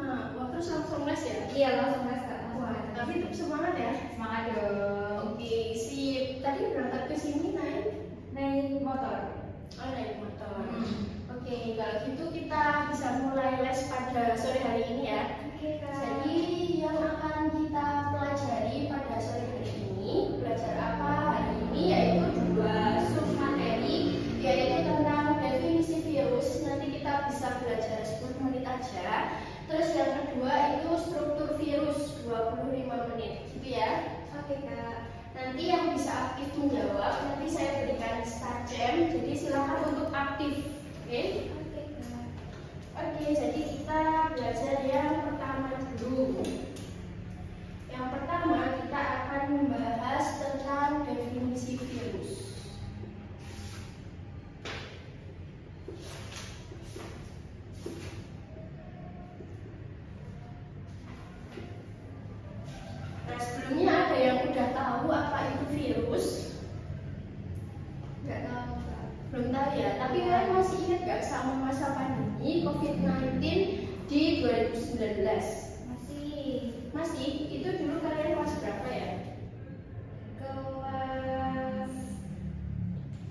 5. Wah, terus langsung les ya? Iya, langsung les Kak. Wah, tapi tetap semangat ya? Semangat dong. Oke, sip. Tadi berangkat ke sini Naik motor. Oh, naik motor. Oke, kalau gitu kita bisa mulai les pada sore hari ini ya. Oke Kak. Jadi yang akan kita pelajari pada sore hari ini, belajar apa hari ini, yaitu 2 submateri, yaitu tentang definisi virus. Nanti kita bisa belajar 10 menit aja. Terus yang kedua itu struktur virus 25 menit, gitu ya. Oke Kak. Nanti yang bisa aktif menjawab, nanti saya berikan start jam, jadi silakan untuk aktif. Oke? Oke Kak. Oke, jadi kita belajar yang pertama dulu. Yang pertama kita akan membahas tentang definisi virus. Nah, sebelumnya ada yang udah tahu apa itu virus? Nggak tahu Kak. Belum tahu ya, tapi kalian masih ingat gak sama masa pandemi COVID-19 di 2019? Masih Masih? Itu dulu kalian kelas berapa ya? kelas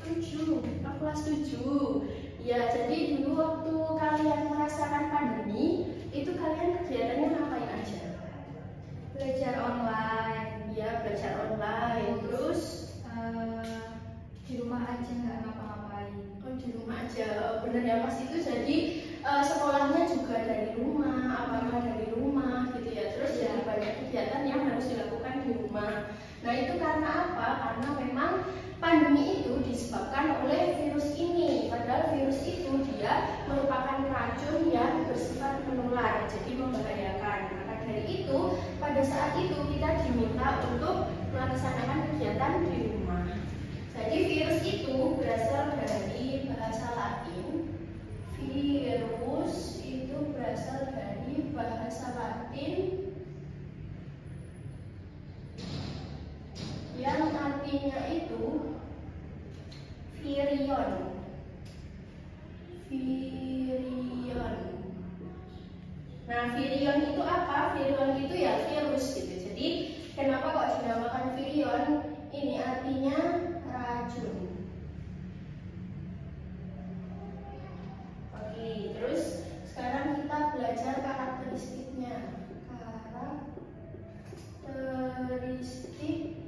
7. Aku kelas 7. Ya, jadi dulu waktu kalian merasakan pandemi, itu kalian kegiatannya ngapain aja? belajar online. Ya, belajar online. Terus Di rumah aja nggak ngapa-ngapain. oh, di rumah aja. Oh, bener ya Mas, itu jadi sekolahnya juga dari rumah, apa-apa dari rumah gitu ya. Terus jadi banyak kegiatan yang harus dilakukan di rumah. Nah, itu karena apa? Karena memang pandemi itu disebabkan oleh virus ini. Padahal virus itu dia merupakan racun yang bersifat menular, jadi membahayakan. Maka dari itu, pada saat itu kita diminta untuk melaksanakan kegiatan di rumah. Jadi virus itu berasal dari bahasa Latin. Virus itu berasal dari bahasa Latin yang artinya itu virion. Virion. Nah, virion itu apa? Virion itu ya virus gitu. Jadi kenapa kok dinamakan virion? Ini artinya racun. Oke, terus sekarang kita belajar karakteristiknya. Karakteristik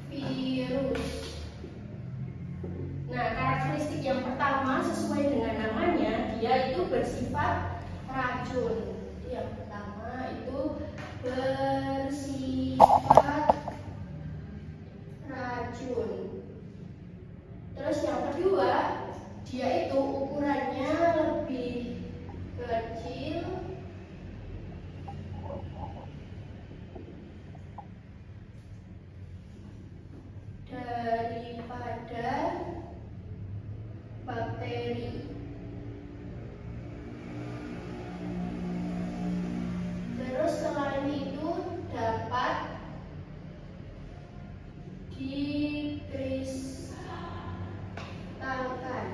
virus. Nah, karakteristik yang pertama sesuai dengan namanya, dia itu bersifat racun. Yang pertama itu bersifat racun. Terus yang kedua, dia itu ukurannya lebih kecil daripada bakteri. Terus selain itu dapat dikristalkan.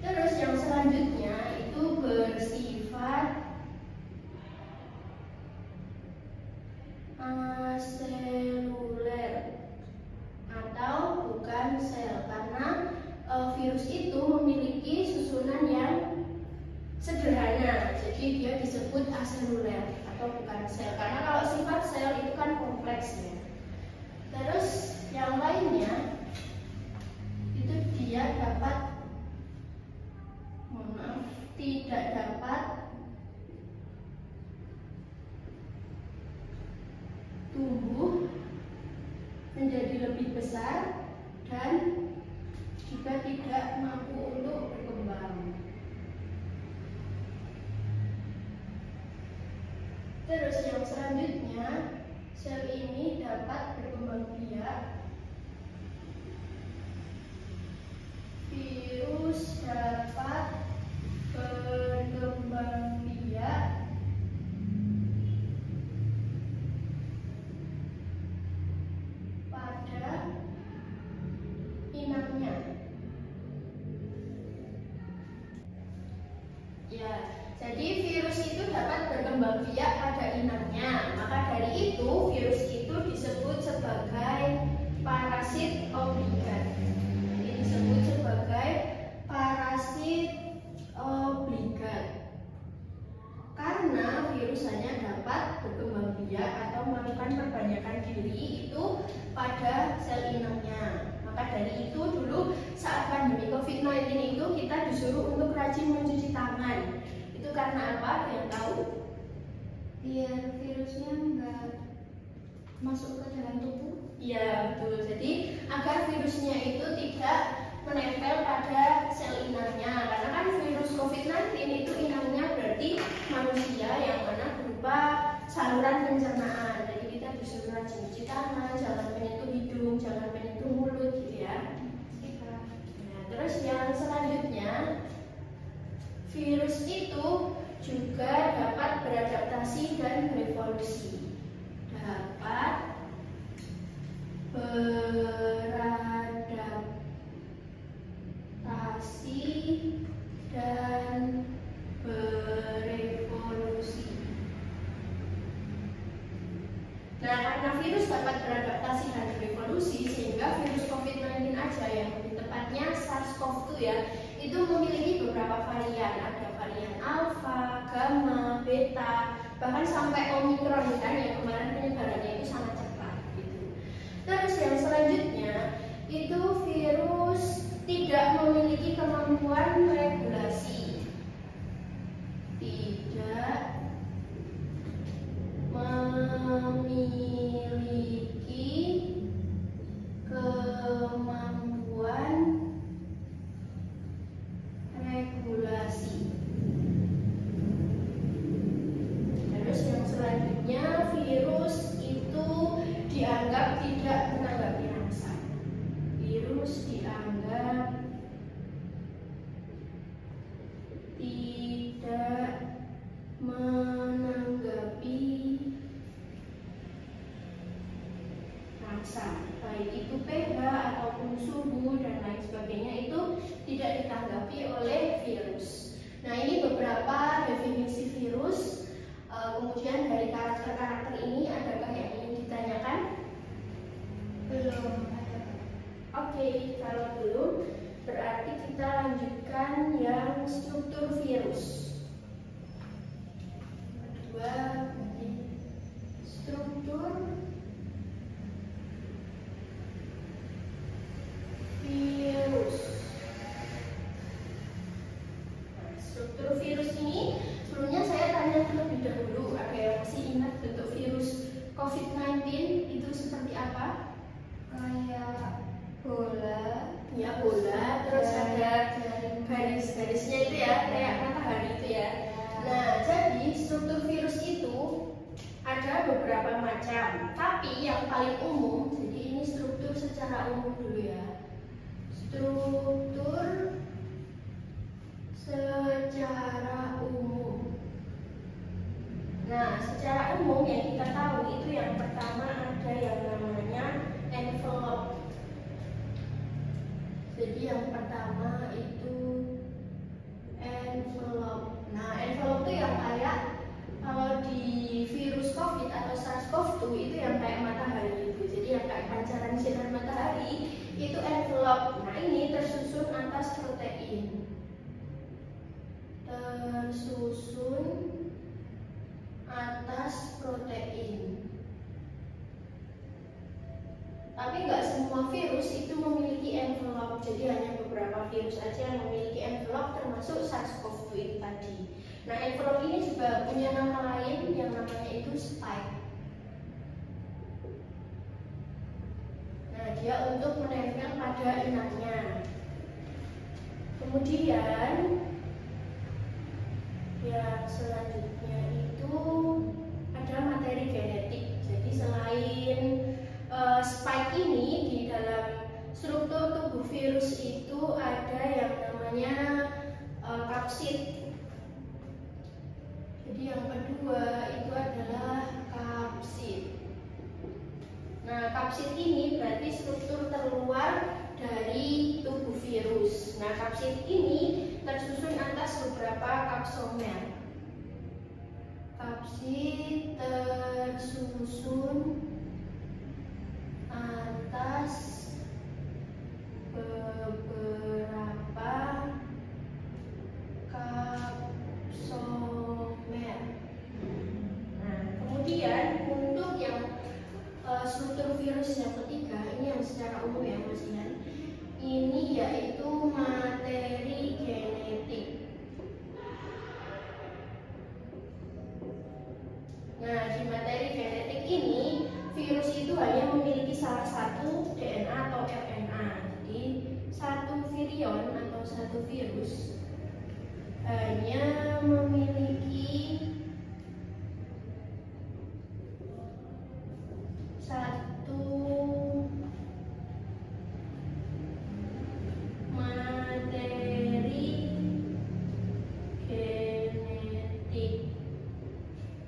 Terus yang selanjutnya itu bersifat aseluler atau bukan sel, karena virus itu memiliki susunan yang sederhana, jadi dia disebut aseluler atau bukan sel, karena kalau sifat sel itu kan kompleks ya. Terus yang lainnya itu dia tidak dapat tumbuh menjadi lebih besar dan juga tidak mampu untuk berkembang. Terus yang selanjutnya, sel ini dapat berkembang biak. Virus dapat berkembang biak pada inangnya. Ya, Jadi virus itu dapat berkembang biak pada inangnya. Maka dari itu virus itu disebut sebagai parasit obligat. Jadi disebut sebagai parasit obligat. Karena virus hanya dapat berkembang biak atau melakukan perbanyakan diri itu pada sel inangnya. Maka dari itu dulu saat pandemi COVID-19 itu kita disuruh untuk rajin mencuci tangan. Itu karena apa? Yang tahu? Biar virusnya nggak masuk ke dalam tubuh. Iya, betul. Jadi agar virusnya itu tidak menempel pada sel inangnya. Karena kan virus COVID-19 itu inangnya berarti manusia yang mana berupa saluran pencernaan. Jadi kita disuruh rajin cuci tangan, jangan menyentuh hidung, jangan menyentuh mulut gitu ya. Nah, terus yang selanjutnya, virus itu juga dapat beradaptasi dan berevolusi. Dapat beradaptasi dan berevolusi. Nah, karena virus dapat beradaptasi dan berevolusi, sehingga virus COVID-19 aja yang lebih tepatnya SARS-CoV-2 ya, itu memiliki beberapa varian. Ada varian alfa, gamma, beta, bahkan sampai omikron kan yang kemarin penyebarannya itu sangat cepat gitu. Terus yang selanjutnya itu virus tidak memiliki kemampuan regulasi. Tidak memiliki kemampuan regulasi. Terus yang selanjutnya virus itu dianggap tidak menanggapi rangsan. Virus dianggap tidak menanggapi rangsan, baik itu pH ataupun suhu dan lain sebagainya itu tidak ditanggapi oleh virus. Nah, ini beberapa definisi virus. Kemudian dari karakter-karakter ini adakah yang ingin ditanyakan? Belum ada. Oke, kalau belum berarti kita lanjutkan yang struktur virus. Kedua, struktur virus. Nah, struktur virus ini sebelumnya saya tanya terlebih dahulu, ada yang masih ingat bentuk virus COVID-19 itu seperti apa? Kayak bola. Ya, bola, terus ada garis-garisnya itu ya, kayak matahari itu ya. Nah, jadi struktur virus itu ada beberapa macam, tapi yang paling umum, jadi ini struktur secara umum dulu ya. Struktur secara umum. Nah, secara umum yang kita tahu itu yang pertama ada yang namanya envelope. Jadi yang pertama itu envelope. Nah, envelope itu yang kayak kalau di virus COVID atau SARS-CoV-2 itu yang kayak matahari itu. Jadi yang kayak pancaran sinar matahari itu envelope. Nah, ini tersusun atas protein. Tersusun atas protein. Tapi nggak semua virus itu memiliki envelope. Jadi hanya beberapa virus aja yang memiliki envelope, termasuk SARS-CoV-2 ini tadi. Nah, envelope ini juga punya nama lain yang namanya itu spike. Nah, dia untuk menempel pada inangnya. Kemudian yang selanjutnya itu ada materi genetik. Jadi selain spike ini di dalam struktur tubuh virus itu ada yang namanya kapsid. Jadi yang kedua itu adalah kapsid. Nah, kapsid ini berarti struktur terluar dari tubuh virus. Nah, kapsid ini tersusun atas beberapa kapsomer. kapsid tersusun atas beberapa kapsomer. Nah, kemudian untuk yang struktur virus yang ketiga, ini yang secara umum ya Mas Ian, ini yaitu materi genetik. Nah, di materi genetik ini virus itu hanya memiliki salah satu DNA atau RNA. Jadi satu virion atau satu virus hanya memiliki satu materi genetik.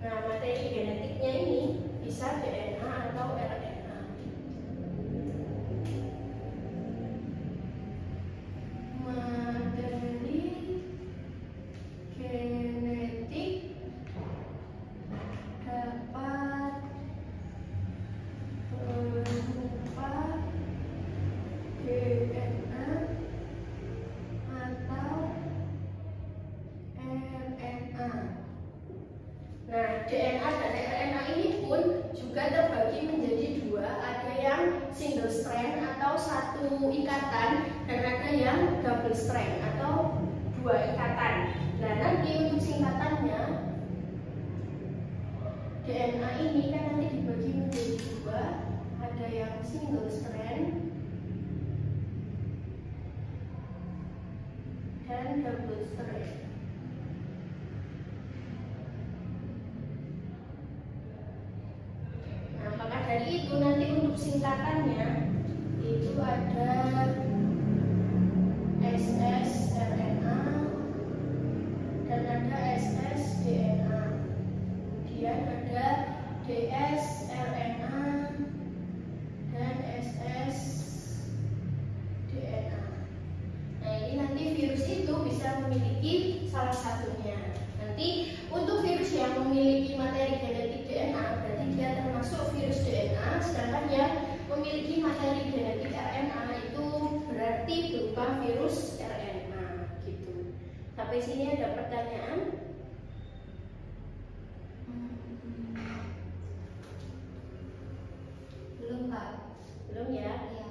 Nah, materi genetiknya ini bisa DNA atau RNA. Materi genetik dapat berupa DNA atau RNA. Nah, DNA dan RNA ini pun juga terbagi menjadi dua, ada yang single strand atau satu ikatan dan ada yang double strand atau dua ikatan. Nah, nanti untuk singkatannya DNA ini kan nanti dibagi menjadi dua, ada yang single strand dan double strand. Nah, maka dari itu nanti untuk singkatannya itu ada ssRNA dan ada ssDNA. Kemudian ada dsRNA dan ssDNA. Nah, ini nanti virus itu bisa memiliki salah satunya. Nanti untuk virus yang memiliki materi genetik DNA berarti dia termasuk virus DNA, sedangkan yang memiliki materi genetik RNA itu berarti berupa virus RNA gitu. Sampai sini ada pertanyaan? Belum, Pak. Belum ya? Iya.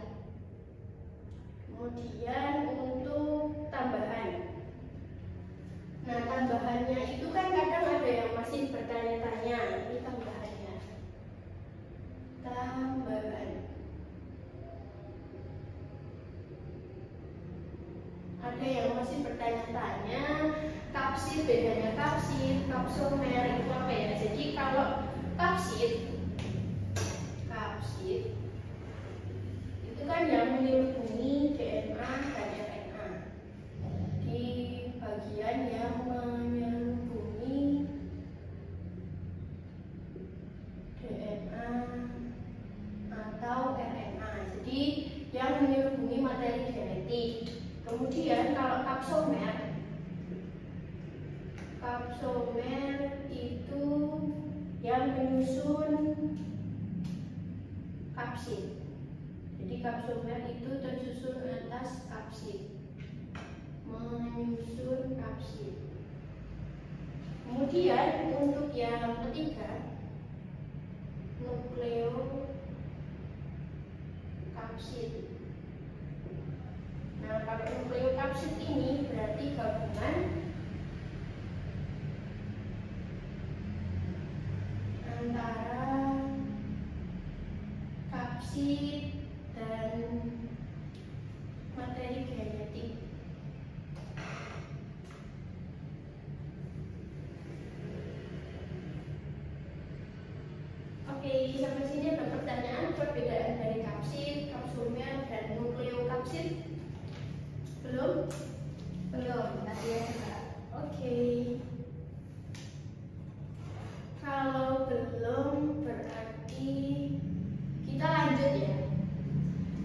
Kemudian untuk tambahan. Nah, tambahannya itu kan kadang ada yang masih bertanya-tanya. Ini tambahannya. Tambahan. Ada yang masih bertanya-tanya, kapsid, bedanya kapsid, kapsomer itu apa ya? Jadi kalau kapsid itu kan yang menghubungi DNA dan RNA. Di bagian yang menghubungi DNA atau RNA. Jadi yang menghubungi materi genetik. Kemudian kalau kapsomer itu yang menyusun kapsid. Jadi kapsomer itu tersusun atas kapsid, menyusun kapsid. Kemudian untuk yang ketiga, nukleokapsid. Nah, kalau nukleokapsid ini berarti gabungan antara kapsid dan materi genetik. Oke, sampai sini ada pertanyaan perbedaan dari kapsid, kapsomer, dan nukleokapsid? Belum? Belum, tadi ya, Pak. Oke. Kalau belum berarti kita lanjut ya.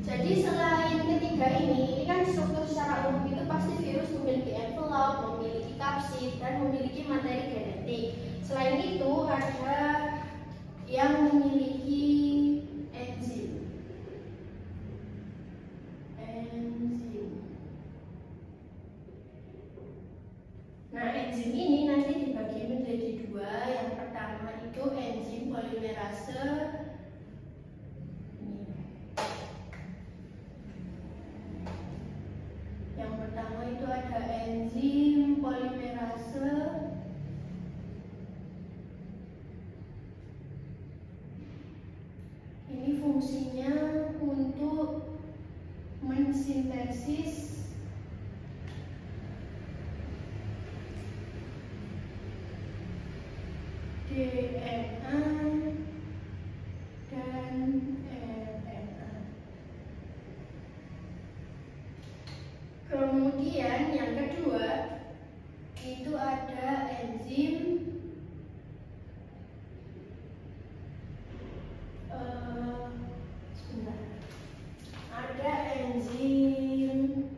Jadi selain ketiga ini kan struktur secara umum itu pasti virus memiliki envelope, memiliki kapsid, dan memiliki materi genetik. Selain itu ada fungsinya untuk mensintesis DNA dan RNA. Kemudian yang kedua itu ada enzim sebentar. Ada enzim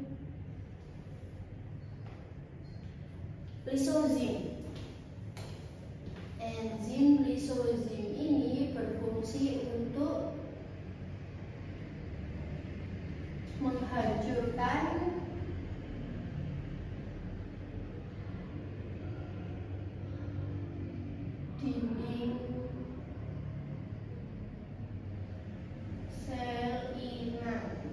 lisozim. Enzim lisozim ini berfungsi untuk menghancurkan dinding sel inang.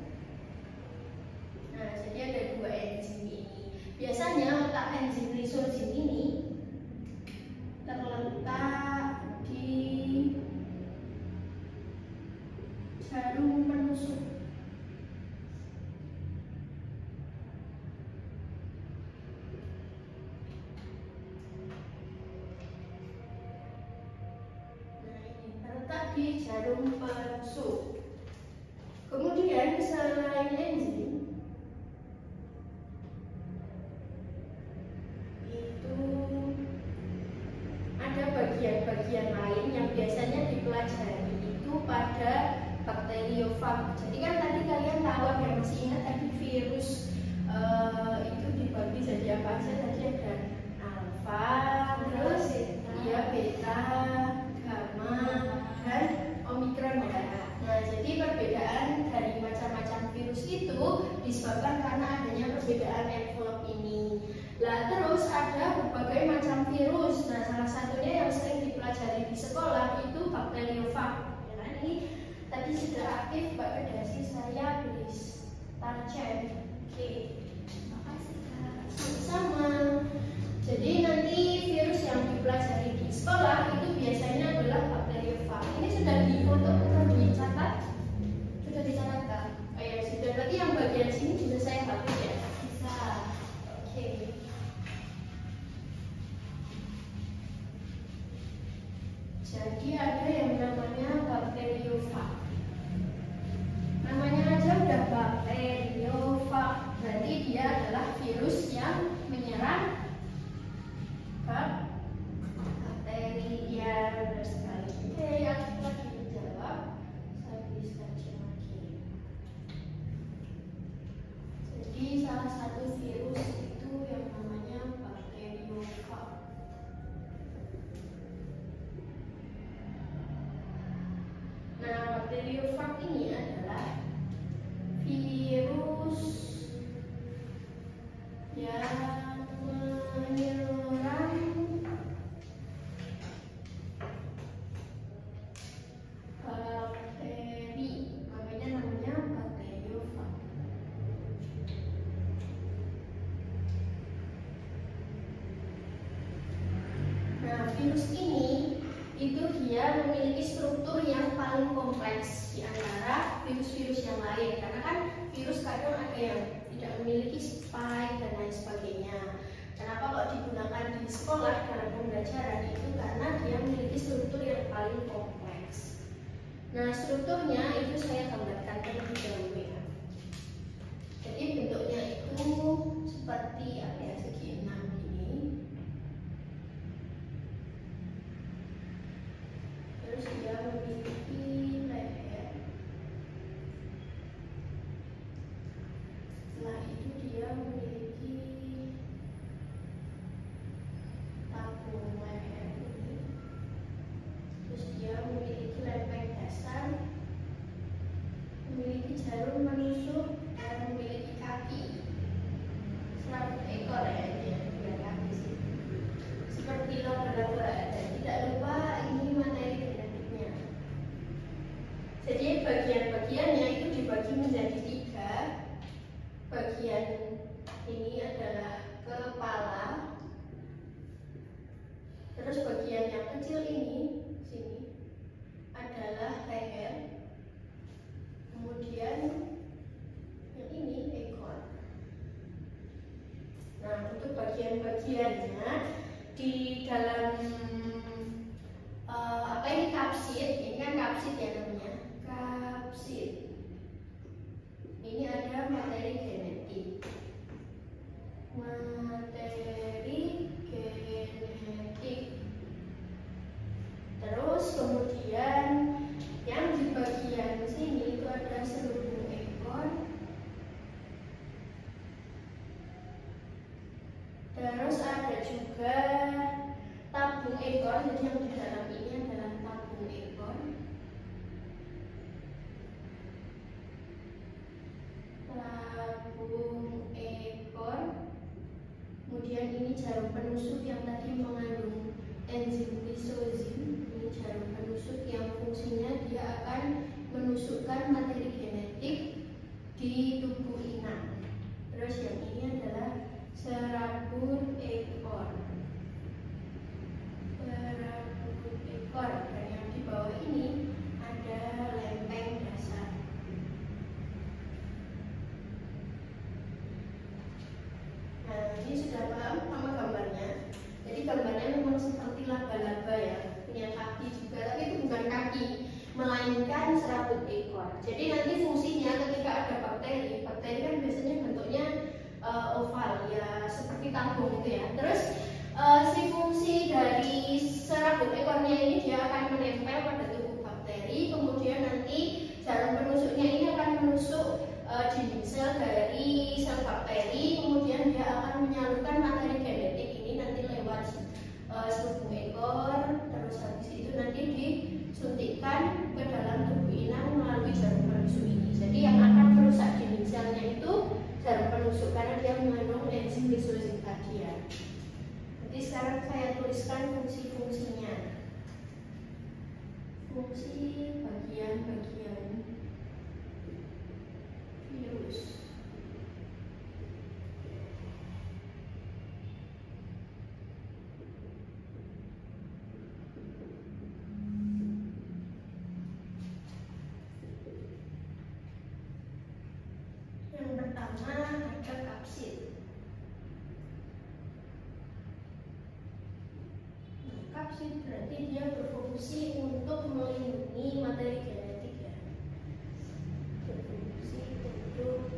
Nah, jadi ada dua enzim ini. Biasanya letak enzim lisozim ini terletak di jarum penusuk. Di jarum penusuk. Kemudian selain enzim itu ada bagian-bagian lain yang biasanya dipelajari itu pada bakteriofag. Jadi kan tadi kalian tahu, ada masih ingat tadi virus itu dibagi jadi apa aja? Tadi ada alfa, terus ya beta, gamma, dan omikron ya. Nah, jadi perbedaan dari macam-macam virus itu disebabkan karena adanya perbedaan envelop ini. Lah terus ada berbagai macam virus. Nah, salah satunya yang sering dipelajari di sekolah itu bakteriofag. Ya kan, ini tadi sudah aktif Mbak Kedasi, saya beri target. Oke, makasih Kak. Sama-sama. Jadi nanti virus yang dipelajari di sekolah itu biasanya adalah bakteriofag. Ini sudah difoto atau dicatat? Sudah dicatat Kak? Oh ya sudah, berarti yang bagian sini sudah saya hapus ya? Bisa. Oke. Jadi ada yang namanya bakteriofag. Namanya aja udah bakteriofag, berarti dia adalah virus yang menyerang bakteri. Ya, benar sekali. Oke, yang lagi dijawab, saya beri lagi. Jadi salah satu virus itu yang namanya bakteriofag. Nah, bakteriofag ini adalah virus yang menyerang bakteri, makanya namanya bakteriofag. Nah, virus ini itu dia memiliki struktur yang paling kompleks di antara virus-virus yang lain, karena kan virus kadang ada yang tidak memiliki spike dan lain sebagainya. Kenapa kok digunakan di sekolah dalam pembelajaran itu? Karena dia memiliki struktur yang paling kompleks. Nah, strukturnya itu saya gambarkan terlebih dahulu ya. Jadi bentuknya itu seperti apa ya, segi 6 ini. Terus dia memiliki leher. Setelah itu dia memiliki tabung leher ini. Terus dia memiliki lempeng dasar, memiliki jarum menusuk, dan memiliki kaki. Selalu ekor ya, dia kaki sih. Seperti laba-laba. Dan tidak lupa ini materi genetiknya. Jadi bagian-bagiannya itu dibagi menjadi 3. Bagian ini adalah kepala. Terus bagian yang kecil ini sini adalah leher. ekor, jadi yang di dalam ini adalah tabung ekor. Tabung ekor. Kemudian ini jarum penusuk yang tadi mengandung enzim lisozim. Ini jarum penusuk yang fungsinya dia akan menusukkan materi genetik di tubuh inang. Terus yang ini adalah serabut ekor. Serabut ekor, dan yang di bawah ini ada lempeng dasar. Nah, ini sudah paham sama gambarnya. Jadi gambarnya memang seperti laba-laba ya, punya kaki juga, tapi itu bukan kaki, melainkan serabut ekor. Jadi nanti fungsinya ketika ada bakteri kan biasanya bentuknya oval ya, seperti tabung gitu ya. Terus si fungsi dari serabut ekornya ini dia akan menempel pada tubuh bakteri, kemudian nanti jarum penusuknya ini akan menusuk dinding sel dari sel bakteri, kemudian dia akan menyalurkan materi genetik ini nanti lewat tubuh ekor, terus habis itu nanti disuntikkan ke dalam tubuh inang melalui jarum penusuk ini. Jadi yang akan merusak dinding selnya itu jarum penusuk karena dia mengandung enzim lisozim tadi ya. Jadi sekarang saya tuliskan fungsi-fungsinya. Fungsi bagian-bagian virus. Yang pertama ada kapsid. Kapsid berarti dia berfungsi untuk melindungi materi genetik ya. Berfungsi untuk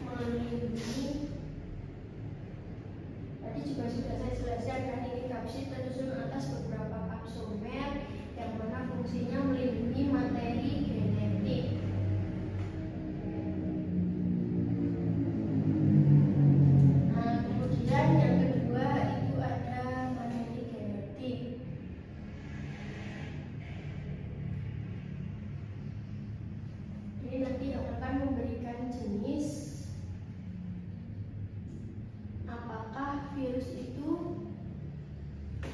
melindungi. Tadi juga sudah saya jelaskan kan, ini kapsid tersusun atas beberapa kapsomer yang mana fungsinya melindungi materi genetik. Yang kedua itu ada materi genetik. Ini nanti yang akan memberikan jenis apakah virus itu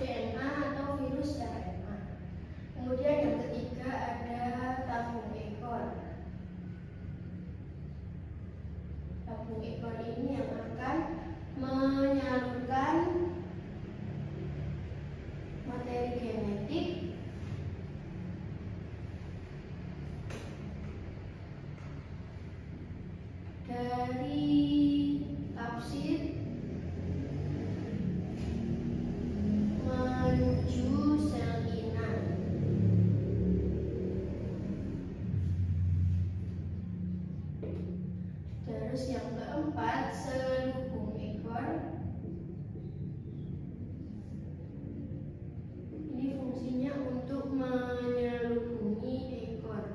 DNA atau virus RNA. Kemudian yang ketiga ada tabung ekor. Tabung ekor ini yang akan menyalurkan materi genetik dari kapsid menuju sel inang. Terus yang keempat, selubung ekor. Ini fungsinya untuk menyelubungi ekor.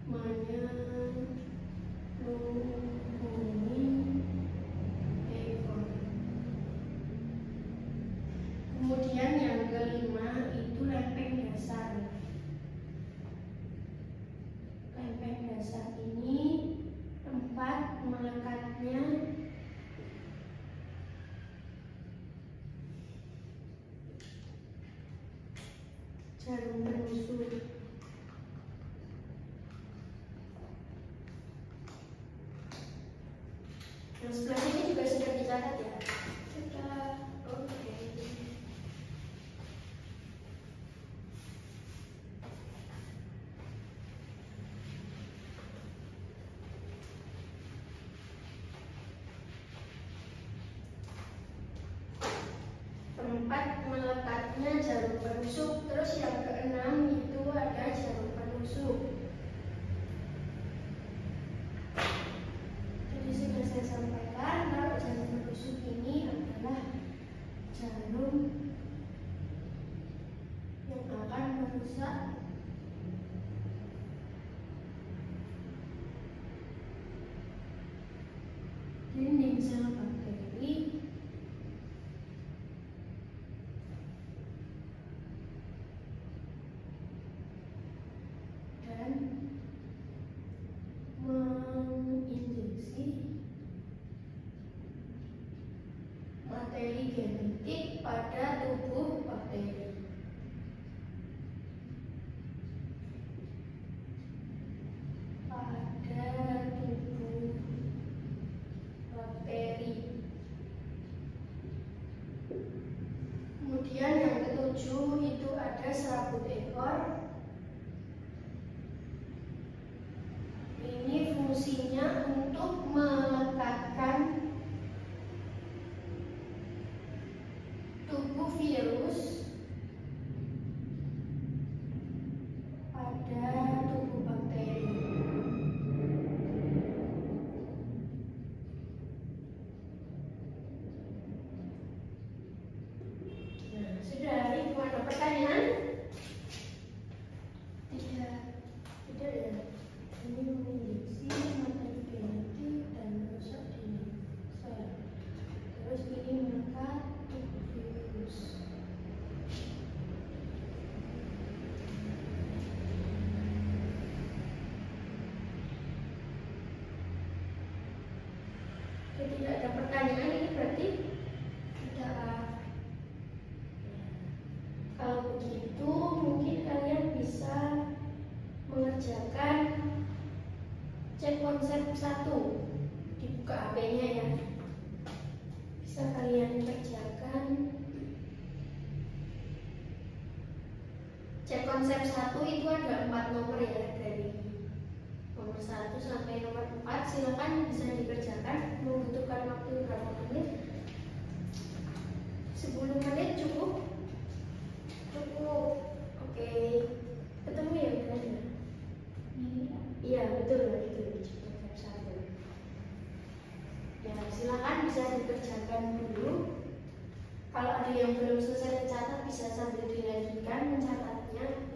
Menyelubungi ekor. Kemudian yang kelima itu lempeng dasar. Lempeng dasar ini tempat melekatnya jarum penusuk. Yang sebelah ini juga sudah dicatat ya. Sudah, oke. Tempat melekatnya jarum penusuk. Terus yang keenam itu ada jarum penusuk. Jadi sudah saya sampaikan kalau jarum penusuk ini adalah jarum yang akan merusak dinding sel bakteri pada tubuh bakteri. Pada tubuh bakteri. Kemudian yang ketujuh itu ada serabut ekor. Ini fungsinya untuk melekatkan tubuh virus pada tubuh bakteri. Nah, sudah ibu ada pertanyaan? Tidak, tidak ya. Ini menginjeksi materi genetik dan merusak DNA sel. Terus ini melekat tubuh virus. Jadi tidak ada pertanyaan ini berarti tidak. Kalau begitu mungkin kalian bisa mengerjakan cek konsep 1. Dibuka HP-nya ya. Bisa kalian kerjakan cek konsep 1 itu ada 4 nomor ya, dari nomor 1 sampai nomor 4. Silakan bisa dikerjakan. Membutuhkan waktu berapa menit? 10 menit cukup? Cukup. Oke. Ketemu ya benar ya? Iya betul itu cek konsep 1. Ya silakan bisa dikerjakan dulu. Kalau ada yang belum selesai dicatat bisa sambil dilanjutkan mencatatnya.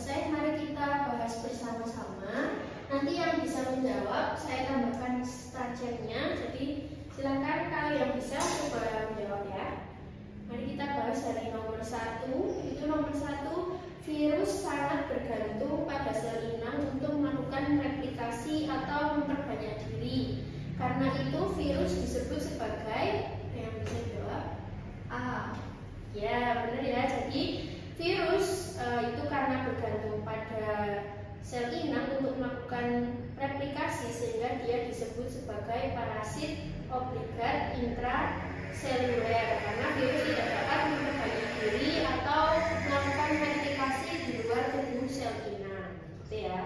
selesai, mari kita bahas bersama-sama. Nanti yang bisa menjawab saya tambahkan stagemnya. Jadi silakan kalau yang bisa coba menjawab ya. Mari kita bahas dari nomor 1. Itu nomor 1, virus sangat bergantung pada sel inang untuk melakukan replikasi atau memperbanyak diri. Karena itu virus disebut sebagai, yang bisa jawab? A. Ya, benar ya. Jadi virus itu karena bergantung pada sel inang untuk melakukan replikasi sehingga dia disebut sebagai parasit obligat intraseluler, karena virus tidak dapat memperbanyak diri atau melakukan replikasi di luar tubuh sel inang. Gitu ya.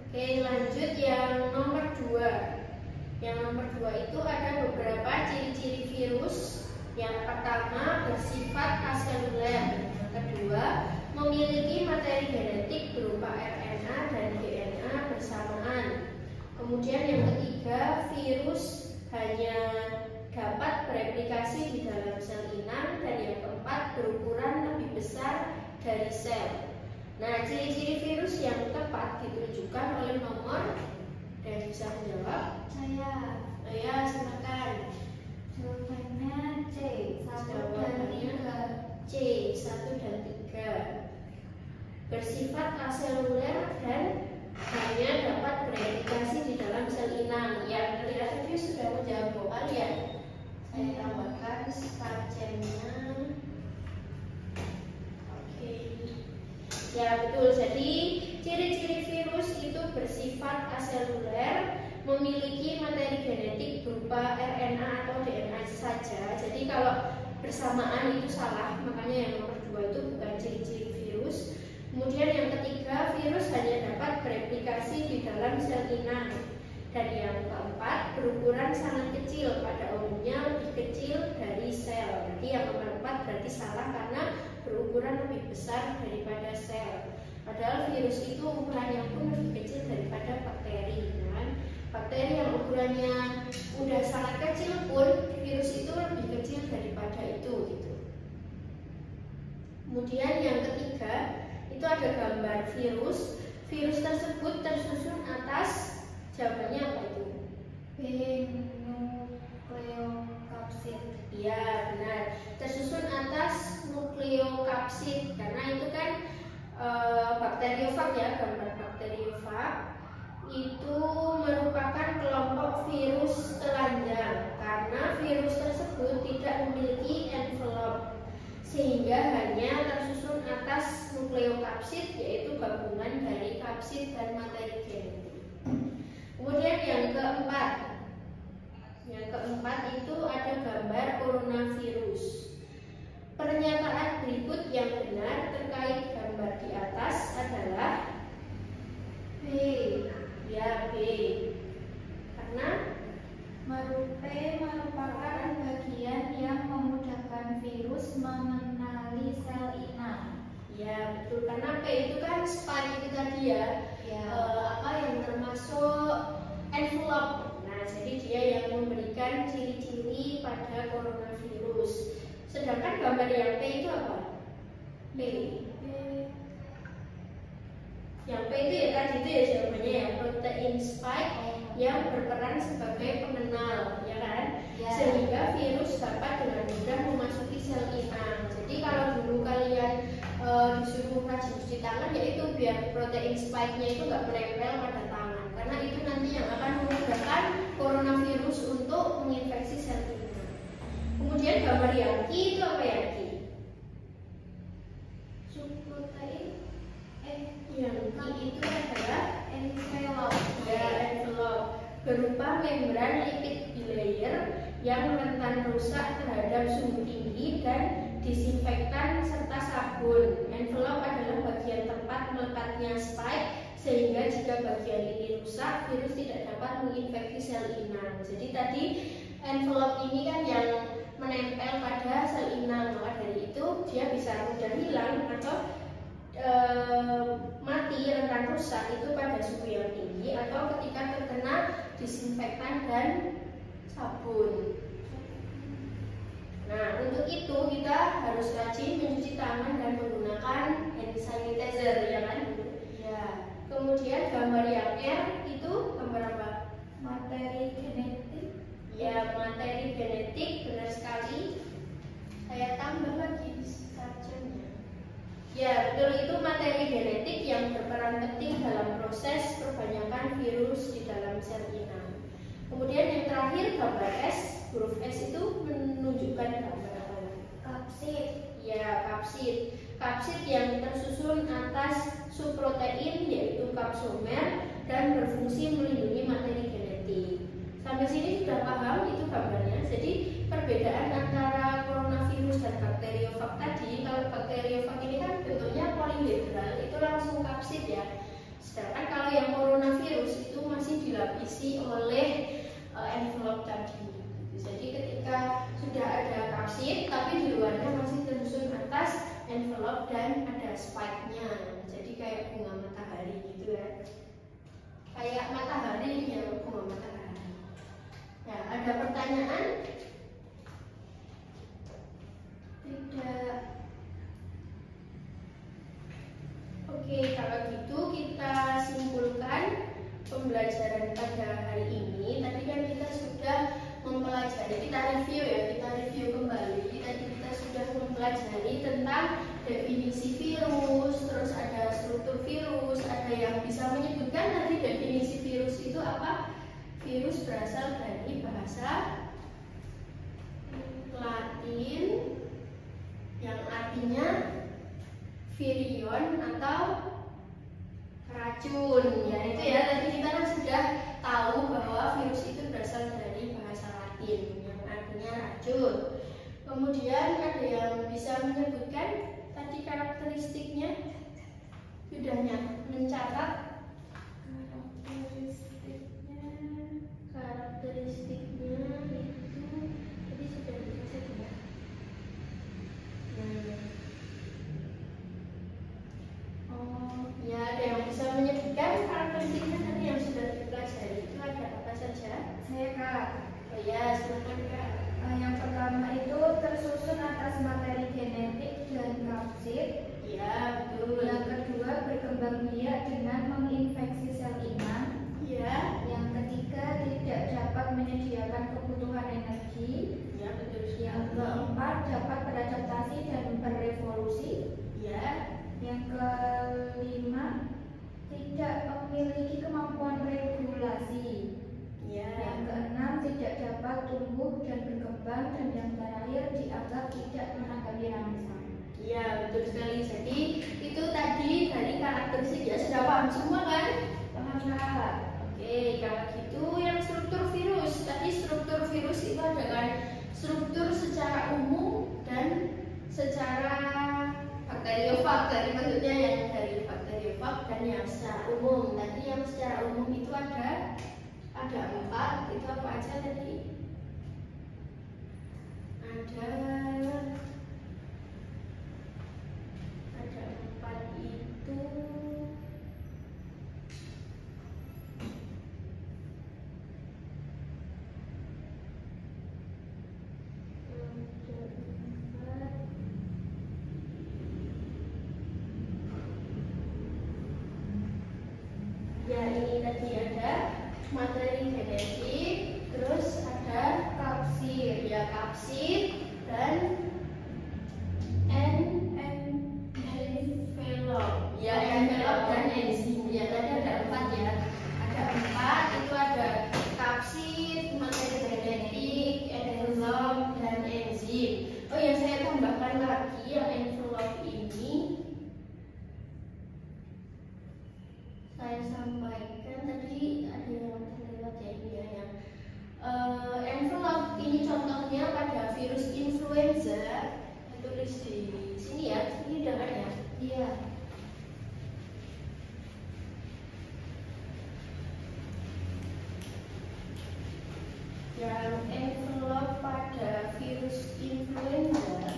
Oke, lanjut yang nomor 2. Yang nomor 2 itu ada beberapa ciri-ciri virus. Yang pertama, bersifat aseluler. Yang kedua, memiliki materi genetik berupa RNA dan DNA bersamaan. Kemudian yang ketiga, virus hanya dapat bereplikasi di dalam sel inang. Dan yang keempat, berukuran lebih besar dari sel. Nah, ciri-ciri virus yang tepat ditunjukkan oleh nomor. Dan bisa menjawab? Saya. Ya, silakan. Jawabannya C. 1 dan 3. C. 1 dan 3. Bersifat aseluler dan hanya dapat bereplikasi di dalam sel inang. Yang tadi sudah menjawab 2 kali ya. Saya tambahkan stagemnya. Oke. Ya, betul. Jadi ciri-ciri virus itu bersifat aseluler, memiliki materi genetik berupa RNA atau DNA saja. Jadi kalau bersamaan itu salah, makanya yang nomor 2 itu bukan ciri-ciri virus. Kemudian yang ketiga, virus hanya dapat bereplikasi di dalam sel inang. Dan yang keempat, berukuran sangat kecil, pada umumnya lebih kecil dari sel. Jadi yang nomor 4 berarti salah karena berukuran lebih besar daripada sel. Padahal virus itu ukurannya pun lebih kecil daripada bakteri, kan? Bakteri yang ukurannya udah sangat kecil pun virus itu lebih kecil daripada itu, gitu. Kemudian yang ketiga itu ada gambar virus. Virus tersebut tersusun atas, jawabannya apa itu? B. Nukleokapsid. Iya, benar. Tersusun atas nukleokapsid, karena itu kan bakteriofag ya, gambar bakteriofag itu merupakan kelompok virus telanjang karena virus tersebut tidak memiliki envelope sehingga hanya tersusun atas nukleokapsid, yaitu gabungan dari kapsid dan materi genetik. Kemudian yang keempat itu ada gambar coronavirus. Pernyataan berikut yang benar terkait gambar di atas adalah B. Ya, B. Karena merupakan bagian yang memudahkan virus mengenali sel inang. Ya, betul. Karena P itu kan spike itu tadi ya, yang termasuk envelope. Nah, jadi dia yang memberikan ciri-ciri pada coronavirus. Sedangkan gambar yang P itu apa? P. Yang P itu ya tadi itu ya jawabannya ya, protein spike yang berperan sebagai pengenal, ya kan? Ya. Sehingga virus dapat dengan mudah memasuki sel inang. Jadi kalau dulu kalian disuruh rajin cuci tangan, yaitu biar protein spike-nya itu nggak menempel pada tangan, karena itu nanti yang akan memudahkan coronavirus untuk menginfeksi sel inang. Kemudian gambar yang Q itu apa ya, Q? Subprotein. Yang Q itu adalah Envelope. Ya, envelope berupa membran lipid bilayer yang rentan rusak terhadap suhu tinggi dan disinfektan serta sabun. Envelope adalah bagian tempat melekatnya spike, sehingga jika bagian ini rusak, virus tidak dapat menginfeksi sel inang. Jadi tadi envelope ini kan yang menempel pada sel inang, maka dari itu dia bisa mudah hilang atau mati, rentan rusak itu pada suhu yang tinggi atau ketika terkena disinfektan dan sabun. Nah, untuk itu kita harus rajin mencuci tangan dan menggunakan hand sanitizer, ya kan? Ya. Kemudian gambar yang R itu gambar apa? Materi genetik. Ya, materi genetik, benar sekali. Saya tambah lagi sarjanya. Ya, betul, itu materi genetik yang berperan penting dalam proses perbanyakan virus di dalam sel inang. Kemudian yang terakhir gambar S, huruf S itu menunjukkan gambar apa? Kapsid. Ya, kapsid. Kapsid yang tersusun atas subprotein yaitu kapsomer dan berfungsi melindungi materi genetik. Sampai sini sudah paham itu gambarnya. Jadi perbedaan antara coronavirus dan bakteriofag tadi, kalau bakteriofag ini kan bentuknya polihedral, itu langsung kapsid ya. Sedangkan kalau yang coronavirus itu masih dilapisi oleh envelope tadi. Jadi ketika sudah ada kapsid, tapi di luarnya masih tersusun atas envelope dan ada spike-nya. Jadi kayak bunga matahari gitu ya. Kayak matahari ya, bunga matahari. Ya, ada pertanyaan? Tidak. Oke, kalau gitu kita simpulkan pembelajaran pada hari ini. Tadi kan kita sudah mempelajari, kita review kembali. Tadi kita sudah mempelajari tentang definisi virus, terus ada struktur virus, ada yang bisa menyebutkan tadi definisi virus itu apa? Virus berasal dari bahasa Latin yang artinya virion atau racun. Ya itu ya, tadi kita kan sudah tahu bahwa virus itu berasal dari bahasa Latin yang artinya racun. Kemudian ada yang bisa menyebutkan tadi karakteristiknya, sudah mencatat karakteristiknya itu tadi sudah dikasih ya. Ya, ada yang bisa menyebutkan karakteristiknya tadi yang sudah dipelajari itu ada apa saja? Saya Kak. Oh ya, silakan Kak. Yang pertama itu tersusun atas materi genetik dan kapsid. Ya, betul. Yang kedua berkembang biak dengan menginfeksi sel inang. Ya. Yang ketiga tidak dapat menyediakan kebutuhan energi. Ya, betul. Yang keempat dapat beradaptasi dan berevolusi. Ya. Yang kelima tidak memiliki kemampuan regulasi. Ya. Yang keenam tidak dapat tumbuh dan berkembang, dan yang terakhir dianggap tidak menanggapi rangsang. Ya, betul sekali. Jadi itu tadi dari karakteristik ya, sudah paham semua kan? Paham Kak? Oke, kalau gitu yang struktur virus. Tadi struktur virus itu ada kan struktur secara umum dan secara bakteriofag. Tadi maksudnya yang dari bakteriofag dan yang secara umum. Tadi yang secara umum itu ada 4. Itu apa aja tadi? Ada 4 itu. Ya, ini tadi ada materi genetik, terus ada kapsid, ya kapsid dan envelope. Ya, envelope dan enzim. Ya, tadi ada 4 ya. Ada 4, itu ada kapsid, materi genetik, envelope dan enzim. Oh ya, saya tambahkan lagi yang envelope ini. Saya sampaikan tadi ada yang terlewat ya, ini ya yang envelope ini contohnya pada virus influenza. Tulis di sini ya, ini udah ada ya. Iya. Yang envelope pada virus influenza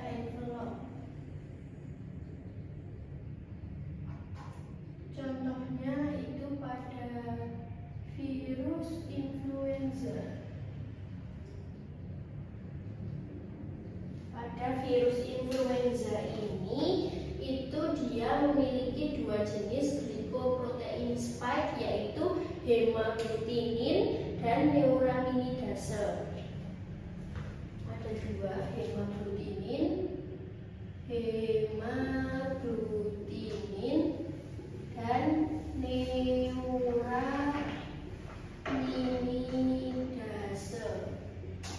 envelope. hemaglutinin dan neuraminidase. Ada dua, hemaglutinin dan neuraminidase.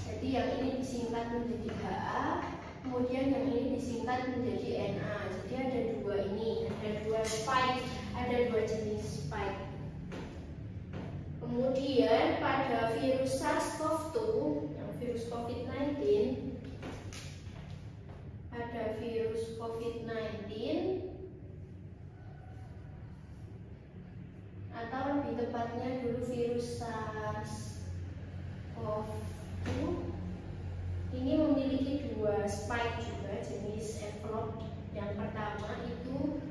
Jadi yang ini disingkat menjadi HA, kemudian yang ini disingkat menjadi Na. Jadi ada dua ini, ada dua spike, ada dua jenis spike. Kemudian pada virus SARS-CoV-2, yang virus COVID-19, ada virus COVID-19 atau lebih tepatnya dulu virus SARS-CoV-2. Ini memiliki dua spike juga jenis envelop. Yang pertama itu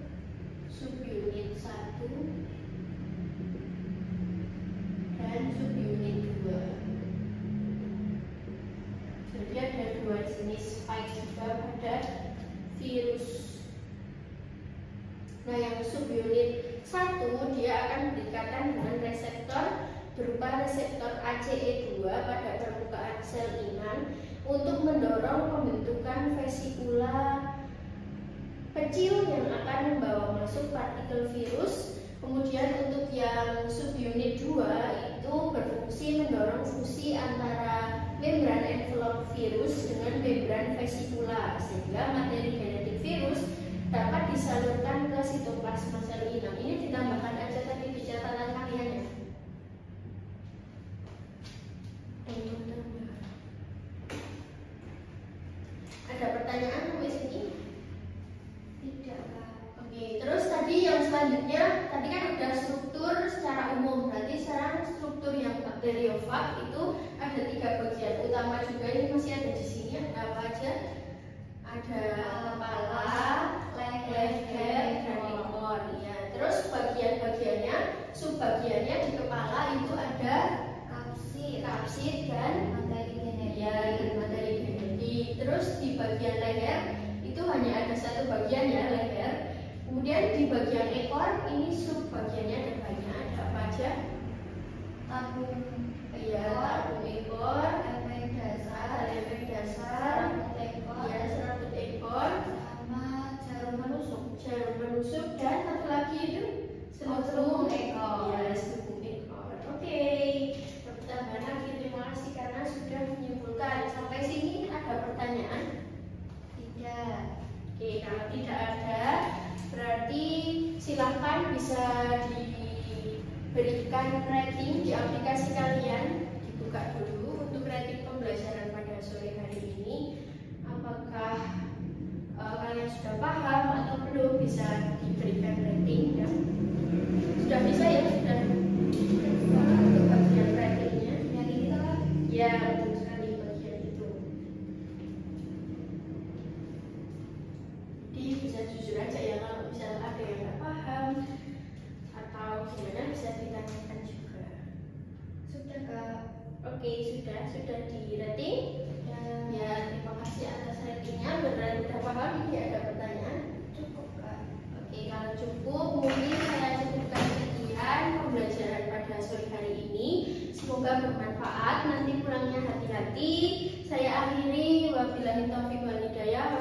subunit 1 dan subunit 2. Jadi ada dua jenis spike juga pada virus. Nah, yang subunit 1 dia akan berikatan dengan reseptor berupa reseptor ACE2 pada permukaan sel inang untuk mendorong pembentukan vesikula kecil yang akan membawa masuk partikel virus. Kemudian untuk yang subunit 2 itu berfungsi mendorong fusi antara membran envelop virus dengan membran vesikula sehingga materi genetik virus dapat disalurkan ke sitoplasma sel inang. Ini ditambahkan aja tadi di catatan kalian ya. Ada pertanyaan sampai sini? Tidak, Kak. Oke, terus tadi yang selanjutnya, tadi kan udah struktur secara umum. Berarti sekarang struktur yang bakteriofag itu ada 3 bagian utama juga. Ini masih ada di sini. Ada apa aja? Ada kepala, leher, dan ekor. Ya, terus bagian-bagiannya, subbagiannya di kepala itu ada kapsid dan materi genetik. Terus di bagian leher itu hanya ada satu bagian ya, leher. Kemudian di bagian ekor ini subbagiannya ada banyak. Ada apa aja? Tabung ekor, efek dasar, serabut ekor, sama jarum menusuk, dan satu lagi itu selubung ekor. Ya, selubung ekor. Oke. Tambah lagi, terima kasih karena sudah menyimpulkan. Sampai sini ada pertanyaan? Tidak. Oke, kalau tidak ada, berarti silahkan bisa diberikan rating di aplikasi kalian. Dibuka dulu untuk rating pembelajaran pada sore hari ini. Apakah kalian sudah paham atau belum, bisa diberikan rating ya? Sudah bisa ya? Sudah untuk bagian ratingnya? Yang ini Kak? Ya, betul sekali bagian itu. Jadi bisa jujur aja ya, kalau misalnya ada yang nggak paham atau gimana bisa ditanyakan juga. Sudah, Kak. Oke, sudah di rating. Ya, terima kasih atas ratingnya. Benar udah paham? Ini ada pertanyaan? Cukup, Kak. Oke, kalau cukup mungkin saya cukupkan sekian pembelajaran pada sore hari ini. Semoga bermanfaat. Nanti pulangnya hati-hati. Saya akhiri, wabillahi taufiq wal hidayah.